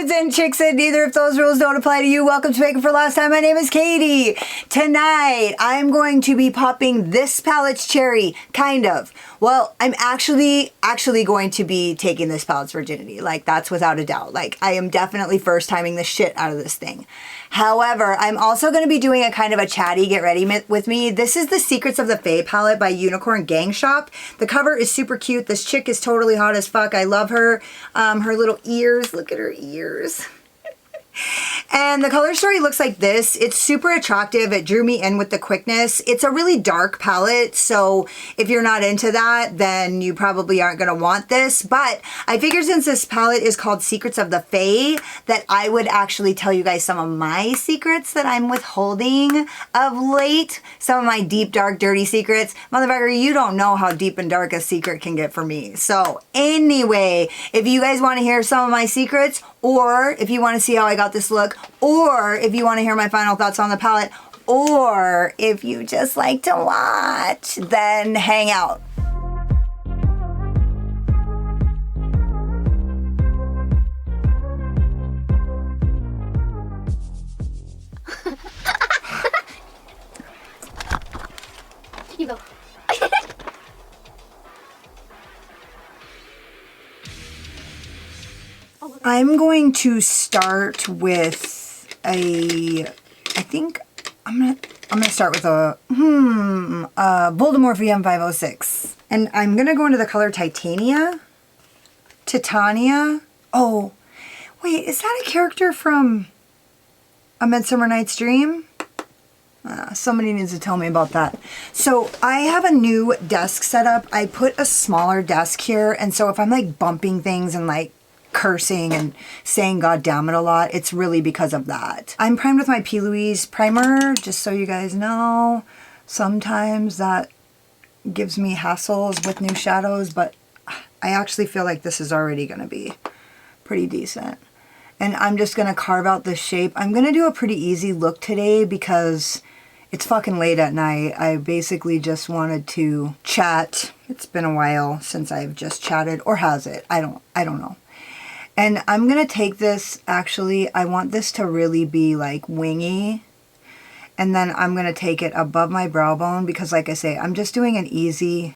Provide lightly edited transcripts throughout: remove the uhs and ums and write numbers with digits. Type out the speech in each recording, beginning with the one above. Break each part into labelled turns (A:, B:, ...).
A: dudes and chicks, and neither of those rules don't apply to you. Welcome to Making for Last Time. My name is Katie. Tonight, I'm going to be popping this palette's cherry, kind of. Well, I'm actually going to be taking this palette's virginity. Like, that's without a doubt. Like, I am definitely first timing the shit out of this thing. However, I'm also going to be doing a kind of a chatty get ready with me. This is the Secrets of the Fae palette by Unicorn Gang Shop. The cover is super cute. This chick is totally hot as fuck. I love her. Her little ears. Look at her ears. And the color story looks like this. It's super attractive. It drew me in with the quickness. It's a really dark palette, so if you're not into that, then you probably aren't going to want this. But I figured since this palette is called Secrets of the Fae, that I would actually tell you guys some of my secrets that I'm withholding of late. Some of my deep, dark, dirty secrets. Motherfucker, you don't know how deep and dark a secret can get for me. So anyway, if you guys want to hear some of my secrets, or if you want to see how I got this look, or if you want to hear my final thoughts on the palette, or if you just like to watch, then hang out.
B: You go.
A: I'm going to start with I think I'm gonna start with a VOLDEMORPHE M506, and I'm gonna go into the color Titania. Oh, wait, is that a character from A Midsummer Night's Dream? Somebody needs to tell me about that. So I have a new desk setup. I put a smaller desk here, and so if I'm like bumping things and like cursing and saying God damn it a lot, it's really because of that. I'm primed with my P. Louise primer, just so you guys know. Sometimes that gives me hassles with new shadows, but I actually feel like this is already going to be pretty decent. And I'm just going to carve out the shape. I'm going to do a pretty easy look today because it's fucking late at night. I basically just wanted to chat. It's been a while since I've just chatted, or has it? I don't know. And I'm going to take this, actually, I want this to really be like wingy. And then I'm going to take it above my brow bone because, like I say, I'm just doing an easy.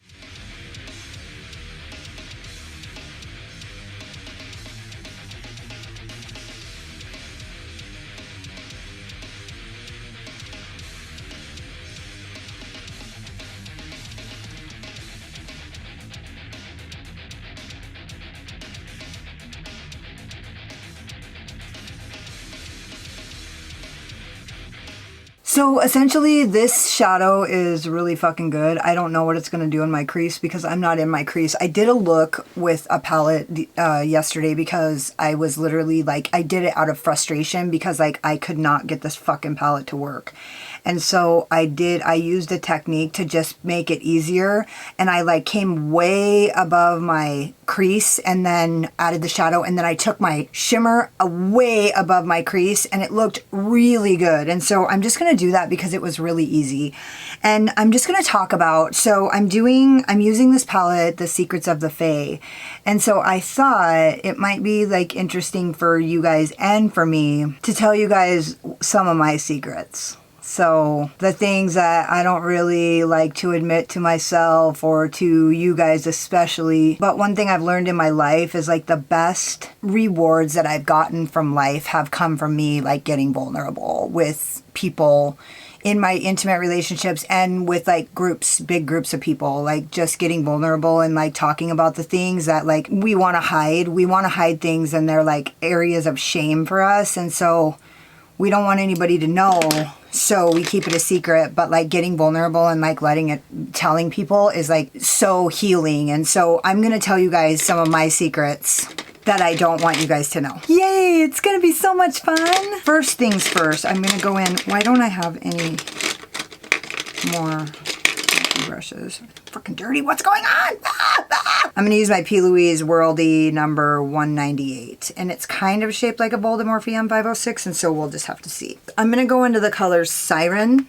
A: So essentially this shadow is really fucking good. I don't know what it's going to do in my crease because I'm not in my crease. I did a look with a palette yesterday because I was literally like, I did it out of frustration because like I could not get this fucking palette to work. And so I used a technique to just make it easier, and I like came way above my crease and then added the shadow, and then I took my shimmer way above my crease and it looked really good. And so I'm just going to do that because it was really easy. And I'm just going to talk about, so I'm using this palette, the Secrets of the Fae. And so I thought it might be like interesting for you guys and for me to tell you guys some of my secrets. So the things that I don't really like to admit to myself or to you guys especially. But one thing I've learned in my life is like the best rewards that I've gotten from life have come from me like getting vulnerable with people in my intimate relationships and with like groups, big groups of people, like just getting vulnerable and like talking about the things that like we want to hide. We want to hide things and they're like areas of shame for us. And so we don't want anybody to know, so we keep it a secret. But like getting vulnerable and like telling people is like so healing. And so I'm gonna tell you guys some of my secrets that I don't want you guys to know. Yay, it's gonna be so much fun. First things first, I'm gonna go in. Why don't I have any more brushes? Freaking dirty, what's going on? I'm gonna use my P. Louise Worldie number 198, and it's kind of shaped like a VOLDEMORPHE M506, and so we'll just have to see. I'm gonna go into the color Siren.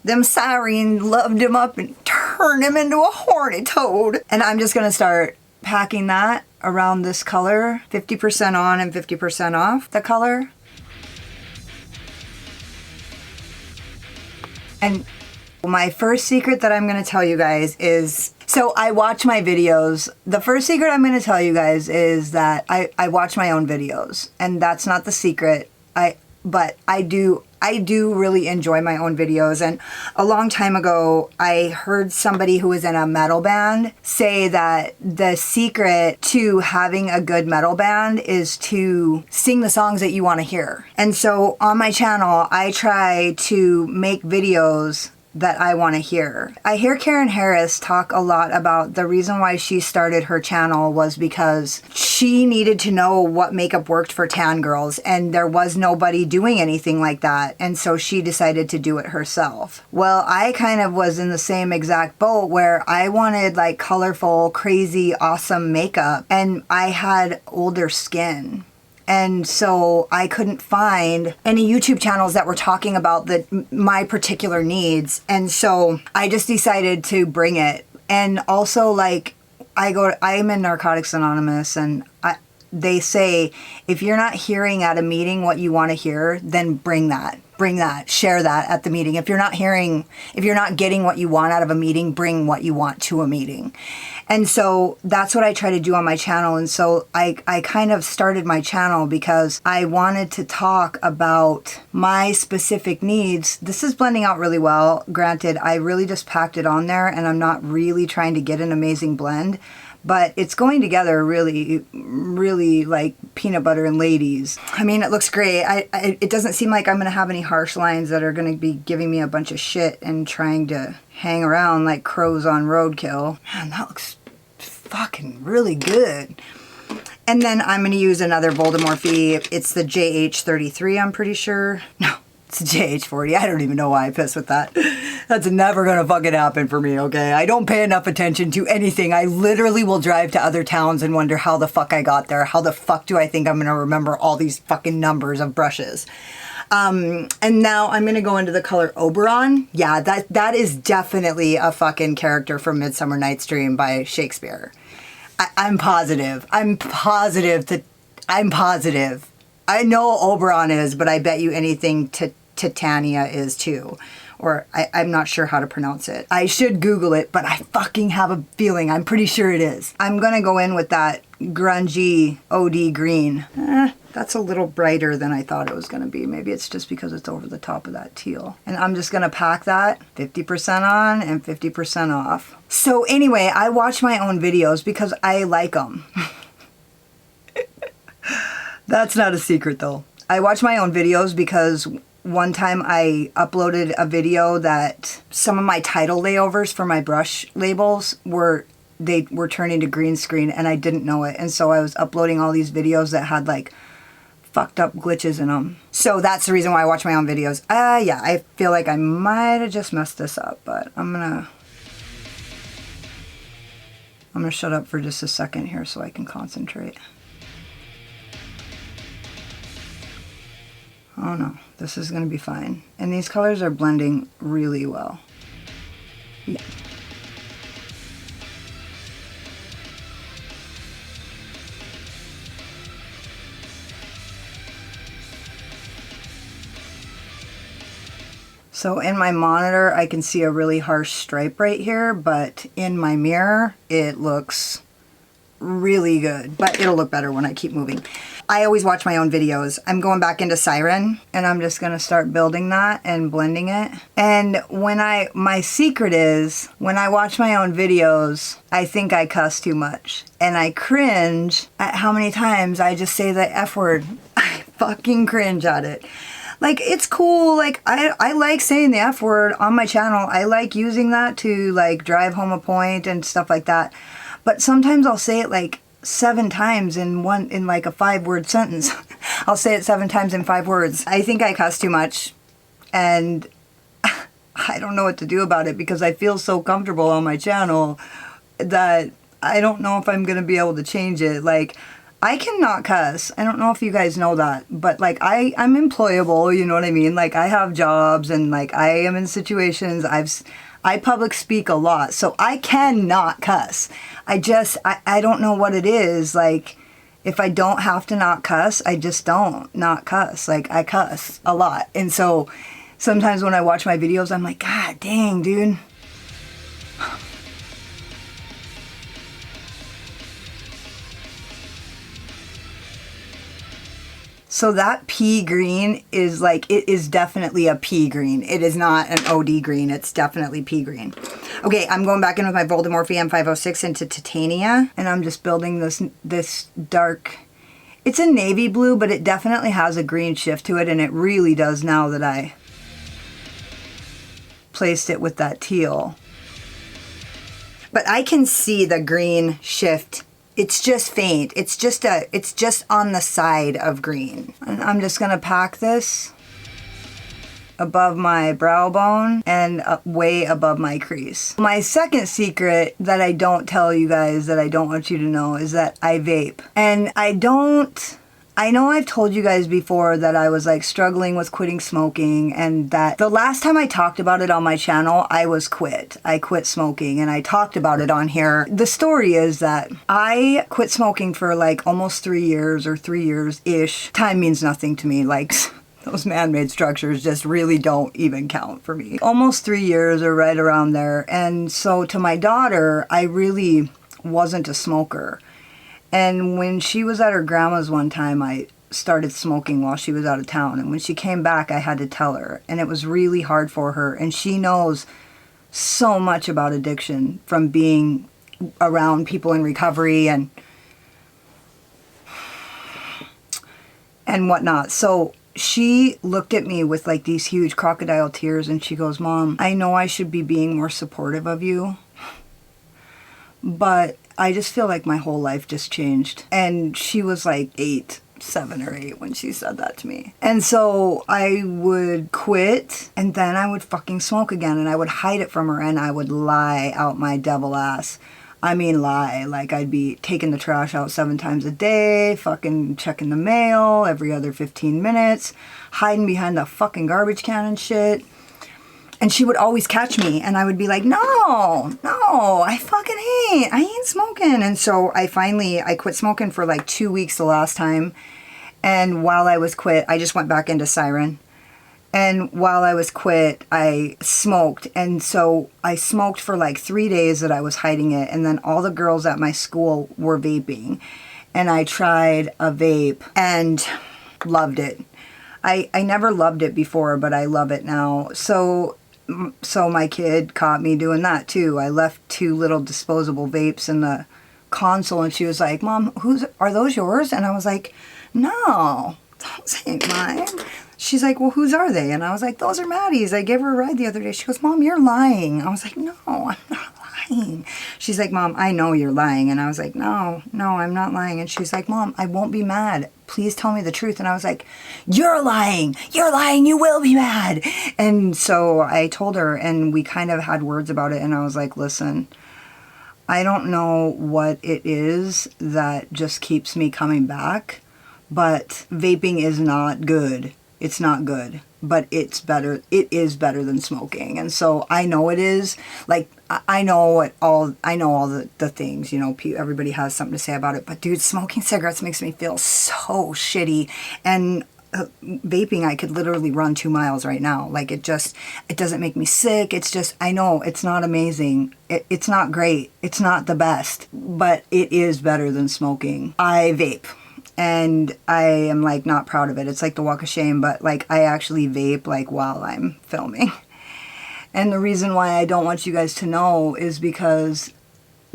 A: Them siren loved him up and turned him into a horny toad. And I'm just gonna start packing that around this color, 50% on and 50% off the color. And my first secret that I'm going to tell you guys is, so I watch my videos. The first secret I'm going to tell you guys is that I watch my own videos, and that's not the secret. But I do really enjoy my own videos. And a long time ago, I heard somebody who was in a metal band say that the secret to having a good metal band is to sing the songs that you want to hear. And so on my channel, I try to make videos that I want to hear. I hear Karen Harris talk a lot about the reason why she started her channel was because she needed to know what makeup worked for tan girls, and there was nobody doing anything like that, and so she decided to do it herself. Well, I kind of was in the same exact boat where I wanted like colorful, crazy, awesome makeup, and I had older skin. And so I couldn't find any YouTube channels that were talking about my particular needs. And so I just decided to bring it. And also, like, I'm in Narcotics Anonymous, and they say, if you're not hearing at a meeting what you want to hear, then bring that, share that at the meeting. If you're not getting what you want out of a meeting, bring what you want to a meeting. And so that's what I try to do on my channel. And so I kind of started my channel because I wanted to talk about my specific needs. This is blending out really well. Granted, I really just packed it on there, and I'm not really trying to get an amazing blend, but it's going together really, really like peanut butter and ladies. I mean, it looks great. It doesn't seem like I'm going to have any harsh lines that are going to be giving me a bunch of shit and trying to hang around like crows on roadkill. Man, that looks fucking really good. And then I'm going to use another VOLDEMORPHE. It's the JH33, I'm pretty sure. No, it's a JH40. I don't even know why I pissed with that. That's never gonna fucking happen for me, okay? I don't pay enough attention to anything. I literally will drive to other towns and wonder how the fuck I got there. How the fuck do I think I'm gonna remember all these fucking numbers of brushes? And now I'm gonna go into the color Oberon. Yeah, that is definitely a fucking character from Midsummer Night's Dream by Shakespeare. I'm positive. I'm positive. I know Oberon is, but I bet you anything Titania is too. Or I'm not sure how to pronounce it. I should Google it, but I fucking have a feeling. I'm pretty sure it is. I'm gonna go in with that grungy OD green. That's a little brighter than I thought it was gonna be. Maybe it's just because it's over the top of that teal. And I'm just gonna pack that 50% on and 50% off. So anyway, I watch my own videos because I like them. That's not a secret though. I watch my own videos because one time I uploaded a video that some of my title layovers for my brush labels were turning to green screen, and I didn't know it. And so I was uploading all these videos that had like fucked up glitches in them. So that's the reason why I watch my own videos. Yeah, I feel like I might have just messed this up, but I'm gonna shut up for just a second here so I can concentrate. Oh no, this is going to be fine. And these colors are blending really well. Yeah. So in my monitor, I can see a really harsh stripe right here, but in my mirror, it looks really good. But it'll look better when I keep moving. I always watch my own videos. I'm going back into Siren, and I'm just gonna start building that and blending it. And my secret is, when I watch my own videos, I think I cuss too much. And I cringe at how many times I just say the F word. I fucking cringe at it. Like, it's cool. Like, I like saying the F word on my channel. I like using that to, like, drive home a point and stuff like that. But sometimes I'll say it, like, 7 times in like a 5-word sentence. I'll say it 7 times in 5 words. I think I cuss too much, and I don't know what to do about it because I feel so comfortable on my channel that I don't know if I'm gonna be able to change it. Like, I cannot cuss. I don't know if you guys know that, but like I'm employable, you know what I mean? Like, I have jobs, and like I am in situations. I public speak a lot, so I cannot cuss. I don't know what it is. Like, if I don't have to not cuss, I just don't not cuss. Like, I cuss a lot. And so sometimes when I watch my videos, I'm like, God dang, dude. So that pea green is like, it is definitely a pea green. It is not an OD green. It's definitely pea green. Okay, I'm going back in with my VOLDEMORPHE M506 into Titania. And I'm just building this dark, it's a navy blue, but it definitely has a green shift to it. And it really does now that I placed it with that teal. But I can see the green shift. It's just faint. It's just on the side of green. And I'm just gonna pack this above my brow bone and way above my crease. My second secret that I don't tell you guys, that I don't want you to know, is that I vape. And I know I've told you guys before that I was like struggling with quitting smoking, and that the last time I talked about it on my channel, I quit smoking, and I talked about it on here. The story is that I quit smoking for like almost 3 years, or 3 years-ish. Time means nothing to me. Like, those man-made structures just really don't even count for me. Almost 3 years, or right around there. And so to my daughter, I really wasn't a smoker. And when she was at her grandma's one time, I started smoking while she was out of town. And when she came back, I had to tell her. And it was really hard for her. And she knows so much about addiction from being around people in recovery and whatnot. So she looked at me with like these huge crocodile tears, and she goes, Mom, I know I should be being more supportive of you, but I just feel like my whole life just changed. And she was like 7 or 8 when she said that to me. And so I would quit, and then I would fucking smoke again, and I would hide it from her, and I would lie out my devil ass. I mean lie, like I'd be taking the trash out 7 times a day, fucking checking the mail every other 15 minutes, hiding behind the fucking garbage can and shit. And she would always catch me, and I would be like, no, I ain't smoking. And so I quit smoking for like 2 weeks the last time. And while I was quit, I just went back into Siren. And while I was quit, I smoked. And so I smoked for like 3 days that I was hiding it. And then all the girls at my school were vaping. And I tried a vape and loved it. I never loved it before, but I love it now. So my kid caught me doing that too. I left 2 little disposable vapes in the console, and she was like, Mom, are those yours? And I was like, no, those ain't mine. She's like, well, whose are they? And I was like, those are Maddie's. I gave her a ride the other day. She goes, Mom, you're lying. I was like, no, I'm not lying. She's like, Mom, I know you're lying. And I was like, no, I'm not lying. And she's like, Mom, I won't be mad. Please tell me the truth. And I was like, you're lying, you will be mad. And so I told her, and we kind of had words about it. And I was like, listen, I don't know what it is that just keeps me coming back, but vaping is not good. It's not good, but it's better. It is better than smoking. And so I know it is. Like, I know all the things, you know, everybody has something to say about it. But dude, smoking cigarettes makes me feel so shitty. And vaping, I could literally run 2 miles right now. Like, it doesn't make me sick. It's just, I know it's not amazing. It's not great. It's not the best, but it is better than smoking. I vape. And I am like not proud of it. It's like the walk of shame, but like I actually vape like while I'm filming. And the reason why I don't want you guys to know is because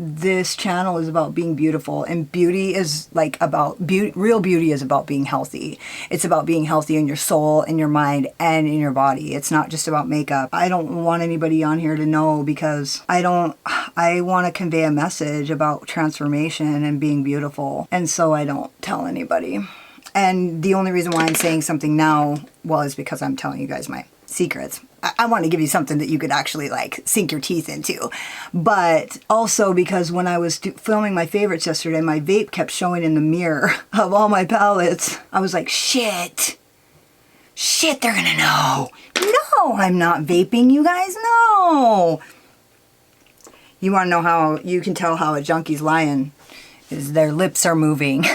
A: this channel is about being beautiful, and beauty is like about real beauty is about being healthy. It's about being healthy in your soul, in your mind, and in your body. It's not just about makeup. I don't want anybody on here to know, because I want to convey a message about transformation and being beautiful, and so I don't tell anybody. And the only reason why I'm saying something now, well, is because I'm telling you guys my secrets. I want to give you something that you could actually like sink your teeth into. But also because when I was filming my favorites yesterday, my vape kept showing in the mirror of all my palettes. I was like, shit, they're gonna know. No, I'm not vaping, you guys, no. You want to know how you can tell how a junkie's lying? Is their lips are moving.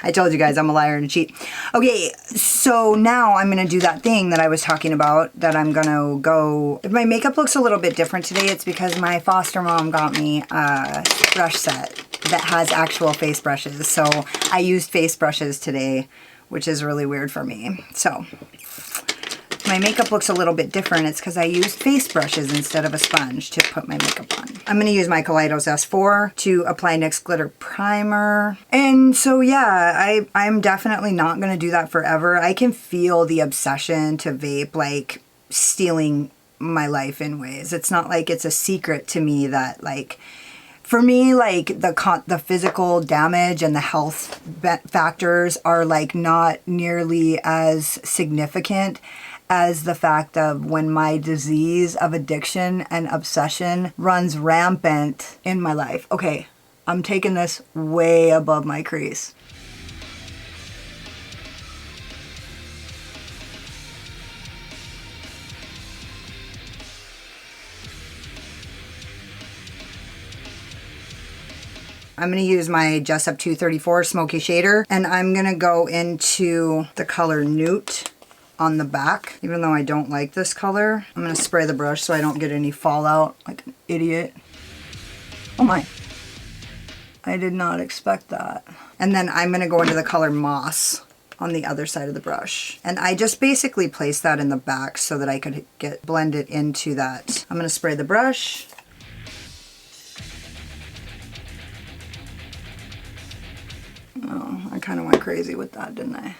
A: I told you guys I'm a liar and a cheat. Okay, so now I'm going to do that thing that I was talking about, that I'm going to go... If my makeup looks a little bit different today, it's because my foster mom got me a brush set that has actual face brushes. So I used face brushes today, which is really weird for me. So my makeup looks a little bit different. It's because I used face brushes instead of a sponge to put my makeup on. I'm going to use my Kaleidos S4 to apply NYX Glitter Primer. And so yeah, I'm definitely not going to do that forever. I can feel the obsession to vape like stealing my life in ways. It's not like it's a secret to me that like... For me, like, the physical damage and the health factors are, like, not nearly as significant as the fact of when my disease of addiction and obsession runs rampant in my life. Okay, I'm taking this way above my crease. I'm going to use my JESSUP 234 Smoky Shader, and I'm going to go into the color Newt on the back. Even though I don't like this color, I'm going to spray the brush so I don't get any fallout like an idiot. Oh my. I did not expect that. And then I'm going to go into the color Moss on the other side of the brush. And I just basically placed that in the back so that I could blend it into that. I'm going to spray the brush. Oh, I kind of went crazy with that, didn't I?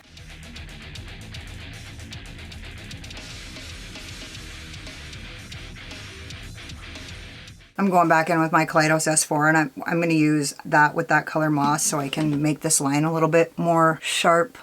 A: I'm going back in with my Kaleidos S4, and I'm going to use that with that color Moss so I can make this line a little bit more sharp.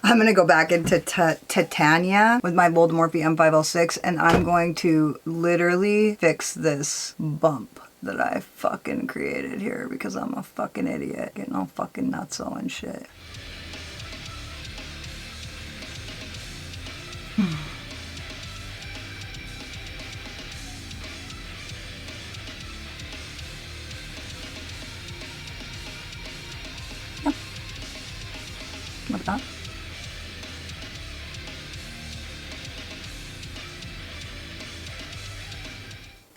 A: I'm going to go back into Titania with my VOLDEMORPHE M506, and I'm going to literally fix this bump that I fucking created here because I'm a fucking idiot getting all fucking nutso and shit. Like that.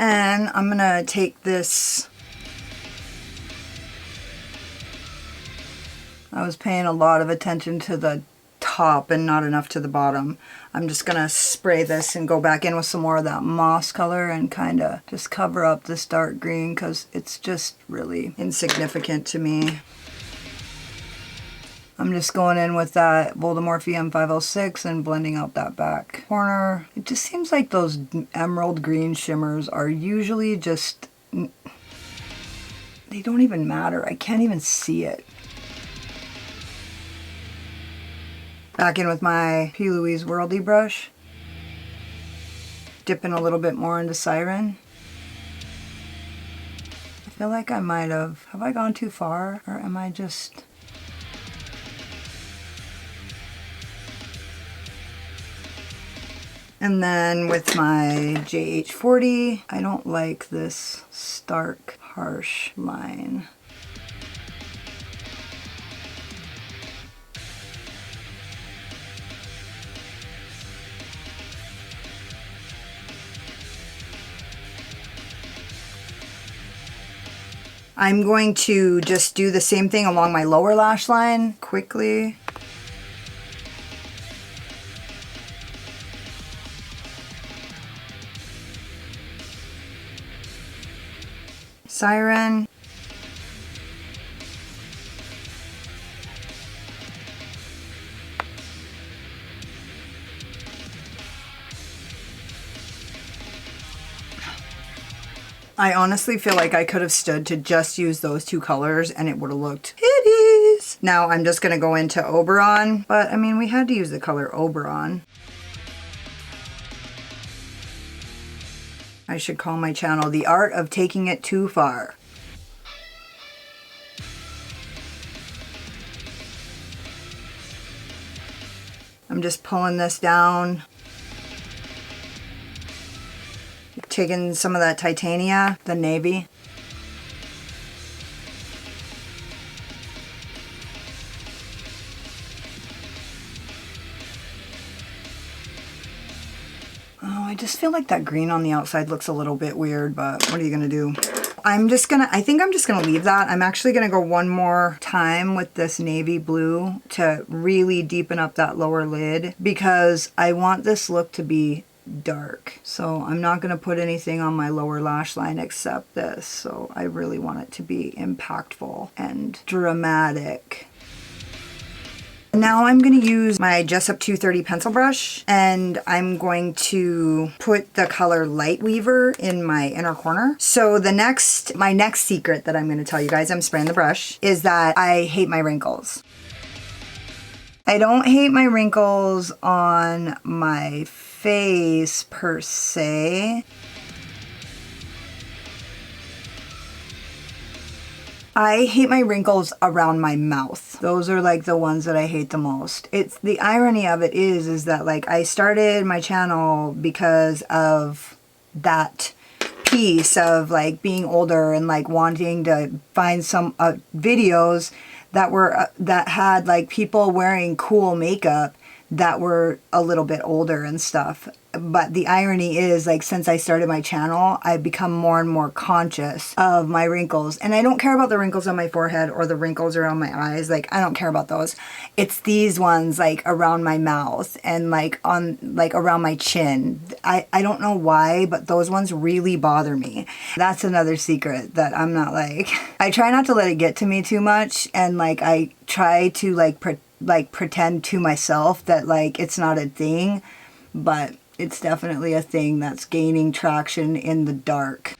A: And I'm gonna take this. I was paying a lot of attention to the top and not enough to the bottom. I'm just gonna spray this and go back in with some more of that moss color and kind of just cover up this dark green because it's just really insignificant to me. I'm just going in with that VOLDEMORPHE M506 and blending out that back corner. It just seems like those emerald green shimmers are usually just... they don't even matter. I can't even see it. Back in with my LOUISE WORLDIE brush. Dipping a little bit more into Siren. I feel like I might have... Have I gone too far? Or am I just... And then with my JH40, I don't like this stark, harsh line. I'm going to just do the same thing along my lower lash line quickly. Siren. I honestly feel like I could have stood to just use those two colors and it would have looked hideous. Now I'm just going to go into Oberon, but I mean, we had to use the color Oberon. I should call my channel The Art of Taking It Too Far. I'm just pulling this down. Taking some of that Titania, the navy. Oh, I just feel like that green on the outside looks a little bit weird, but what are you gonna do? I think I'm just gonna leave that. I'm actually gonna go one more time with this navy blue to really deepen up that lower lid because I want this look to be dark. So I'm not gonna put anything on my lower lash line except this. So I really want it to be impactful and dramatic. Now I'm going to use my JESSUP 230 pencil brush and I'm going to put the color Light Weaver in my inner corner. So my next secret that I'm going to tell you guys, I'm spraying the brush, is that I hate my wrinkles. I don't hate my wrinkles on my face per se. I hate my wrinkles around my mouth. Those are like the ones that I hate the most. It's the irony of it is that like I started my channel because of that piece of like being older and like wanting to find some videos that had like people wearing cool makeup that were a little bit older and stuff. But the irony is, like, since I started my channel, I've become more and more conscious of my wrinkles. And I don't care about the wrinkles on my forehead or the wrinkles around my eyes. Like, I don't care about those. It's these ones, like, around my mouth and, like, around my chin. I don't know why, but those ones really bother me. That's another secret that I'm not, like... I try not to let it get to me too much. And, like, I try to, pretend to myself that, like, it's not a thing. But... it's definitely a thing that's gaining traction in the dark.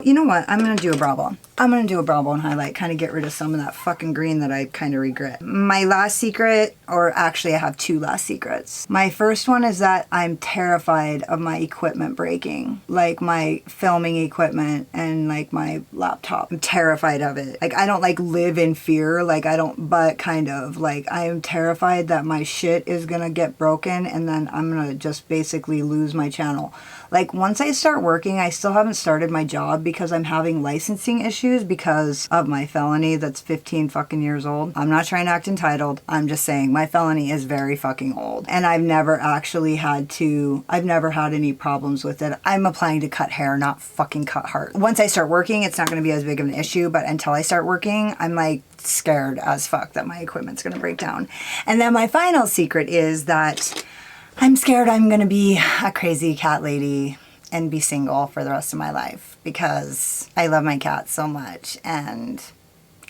A: You know what? I'm going to do a brow bone. I'm going to do a brow bone highlight, kind of get rid of some of that fucking green that I kind of regret. My last secret, or actually I have two last secrets. My first one is that I'm terrified of my equipment breaking. Like my filming equipment and like my laptop. I'm terrified of it. Like I don't like live in fear, like I don't, but kind of. Like I am terrified that my shit is going to get broken and then I'm going to just basically lose my channel. Like once I start working, I still haven't started my job because I'm having licensing issues because of my felony that's 15 fucking years old. I'm not trying to act entitled. I'm just saying my felony is very fucking old. And I've never had any problems with it. I'm applying to cut hair, not fucking cut heart. Once I start working, it's not going to be as big of an issue, but until I start working, I'm like scared as fuck that my equipment's going to break down. And then my final secret is that I'm scared I'm going to be a crazy cat lady and be single for the rest of my life because I love my cats so much and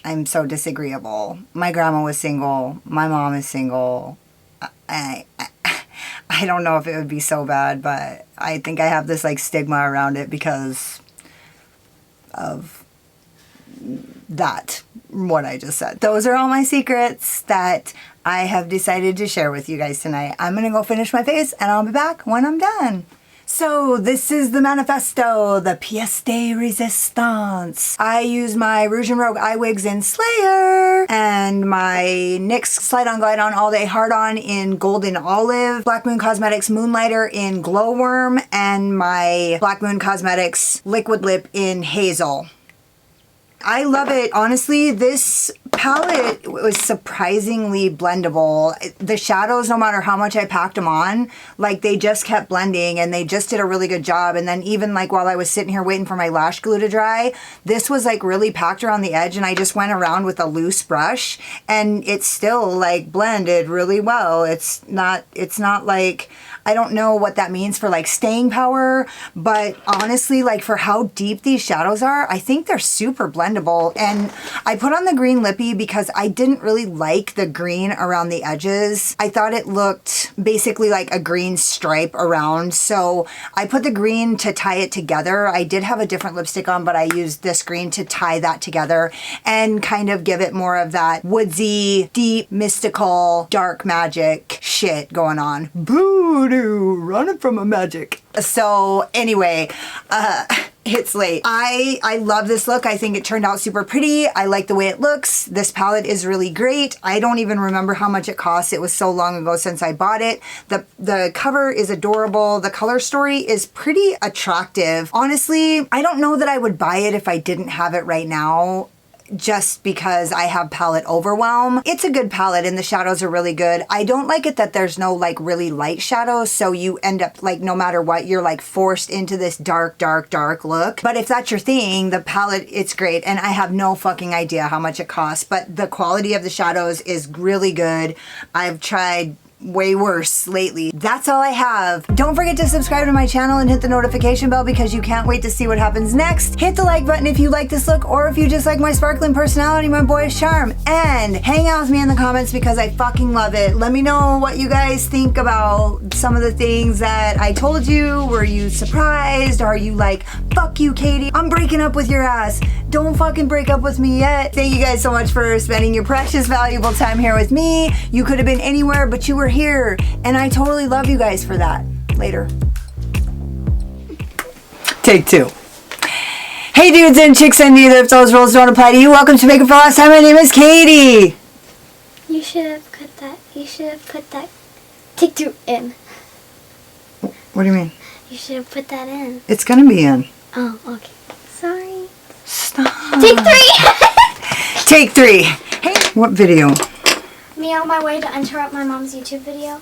A: I'm so disagreeable. My grandma was single. My mom is single. I don't know if it would be so bad, but I think I have this like stigma around it because of that, what I just said. Those are all my secrets that I have decided to share with you guys tonight. I'm gonna go finish my face and I'll be back when I'm done. So this is the manifesto, the pièce de résistance. I use my Rouge and Rogue eye wigs in Slayer and my NYX Slide On Glide On All Day Hard On in Golden Olive, Black Moon Cosmetics Moonlighter in Glowworm, and my Black Moon Cosmetics Liquid Lip in Hazel. I love it. Honestly, this palette was surprisingly blendable. The shadows, no matter how much I packed them on, like they just kept blending and they just did a really good job. And then even like while I was sitting here waiting for my lash glue to dry, this was like really packed around the edge and I just went around with a loose brush and it still like blended really well. It's not like, I don't know what that means for like staying power, but honestly, like for how deep these shadows are, I think they're super blendable. And I put on the green lippy happy because I didn't really like the green around the edges. I thought it looked basically like a green stripe around. So I put the green to tie it together. I did have a different lipstick on, but I used this green to tie that together and kind of give it more of that woodsy, deep, mystical, dark magic shit going on. Voodoo, running from a magic. So anyway, it's late. I love this look. I think it turned out super pretty. I like the way it looks. This palette is really great. I don't even remember how much it costs. It was so long ago since I bought it. The cover is adorable. The color story is pretty attractive. Honestly, I don't know that I would buy it if I didn't have it right now, just because I have palette overwhelm. It's a good palette and the shadows are really good. I don't like it that there's no like really light shadows, so you end up like no matter what, you're like forced into this dark, dark, dark look. But if that's your thing, the palette, it's great. And I have no fucking idea how much it costs, but the quality of the shadows is really good. I've tried way worse lately. That's all I have. Don't forget to subscribe to my channel and hit the notification bell because you can't wait to see what happens next. Hit the like button if you like this look or if you just like my sparkling personality, my boyish charm. And hang out with me in the comments because I fucking love it. Let me know what you guys think about some of the things that I told you. Were you surprised? Are you like, fuck you, Katie, I'm breaking up with your ass. Don't fucking break up with me yet. Thank you guys so much for spending your precious, valuable time here with me. You could have been anywhere, but you were here, and I totally love you guys for that. Later. Take two. Hey dudes and chicks and neither if those rules don't apply to you. Welcome to Makeup for Last Time. My name is Katie.
B: You should have put that. You should have put that. Take two in.
A: What do you mean?
B: You should have put that in.
A: It's gonna be in.
B: Oh, okay. Sorry.
A: Stop.
B: Take three.
A: Take three. Hey. What video?
B: Me on my way to interrupt my mom's YouTube video.